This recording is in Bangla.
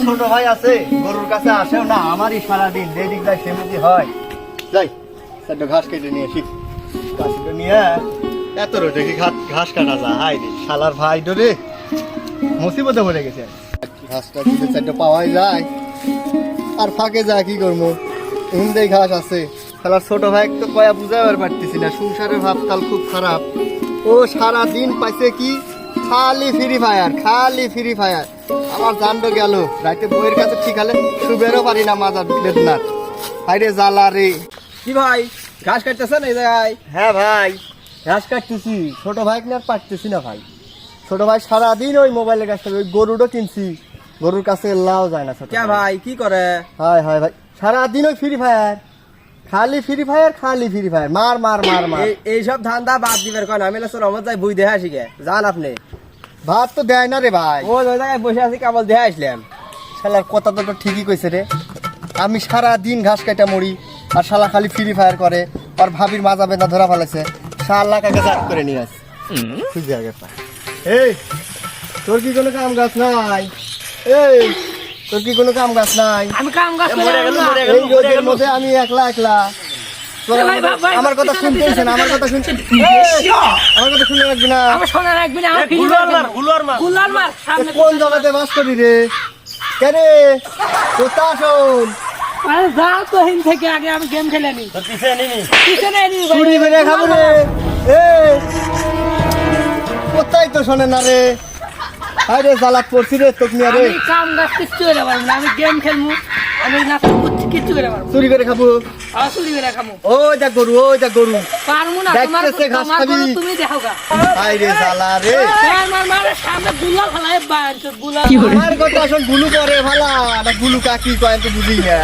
ছোট ভাই আছে গরুর কাছে আসেও না, আমারই সারাদিন যেদিক যায় সেমুখী হয়। যাই একটু ঘাস কেটে নিয়ে আসি। ঘাস কেটে নিয়ে এত রোদে কি ঘাস কাটা যায়? হাই রে শালার ভাই ডরে মুসিবতে পড়ে গেছে। ঘাসটা দিতে চারটে পাওয়াই যায় আর ফাঁকে যায় কি করবো? হিন্দেই ঘাস আছে। শালার ছোট ভাই তো কয়া বুঝাবার পারতেছি না, সংসারের ভাবকাল খুব খারাপ। ও সারা দিন পাইছে কি খালি ফ্রি ফায়ার, খালি ফ্রি ফায়ার। আমার জান্ড গেল রাতে বইয়ের কাছে ঠিক হলে শুবেরও পারি না, মাজার বেদনার হাইরে জ্বালা রে। কি ভাই ঘাস কাটতেছেন এই জায়গায়? হ্যাঁ ভাই ঘাস কাটতেছি, ছোট ভাই আর পারতেছি না ভাই। ছোট ভাই সারাদিন ওই মোবাইলে কাজ করে, ওই গরুরও কিনছি, গরুর কাছে লাও যায় না ছোট কে ভাই কি করে? হায় হায় ভাই সারাদিন ওই ফ্রি ফায়ার, খালি ফ্রি ফায়ার, খালি ফ্রি ফায়ার, মার মার মার মার। এইসব ধান্দা বাদ দিবের কয় না, আমি রহমত যাই বই দেখে আসি গে। যান আপনি। ভাত তো দেয় না রে ভাই। ওই জায়গায় বসে আছি কেবল দেখে আসলাম। শালার কথা তো ঠিকই কইছে রে। আমি সারা দিন ঘাস কাটা মরি আর শালা খালি ফ্রি ফায়ার করে, আর ভাবির মাজা বেদনা ধরা ফেলেছে। শালা কাকে জাত করে নিয়ে আসে খুঁজে আগে পায়। এই তোর কি কোনো কাম গাছ নাই? এই তোর কি কোনো কাম গাছ নাই? আমি কাম গাছ এই রোদের মধ্যে আমি একলা একলা। আমার কথা শুনতেছে না, আমার কথা শুনতে, আমার কথা শুনে রাখবি না। আমার সোনা রাখবি না, আমার গুলার মার সামনে কোন জায়গাতে বাস করি রে? কে রে কোথা শোন? আরে যাও তো হিন থেকে আগে আমি গেম খেলে নি। পিছনে নি ভাই। চুরি মেরে খাবো রে। কোথায় তো শোনে না রে? আরে জ্বালাত পড়ছি রে তোকে নিয়ে রে। আমি কাম গাছ কিচ্ছু করে পারবো না, আমি গেম খেলবো, আমি না কিচ্ছু করে পারবো। চুরি করে খাবো? আর চুরি করে খামু। ওই দেখ গরু, ওই দেখ গরু। পারবো না, তোমার দেখতেছে ঘাস তোমার খাবি। গরু তুমি দেখো গা। আরে জ্বালা রে। মার মার সামনে গুলাল ফেলায় বান, গুলাল। আমার কথা শোন, গুলু পরে ভালা না গুলু কাকি কয় তো বুঝি না।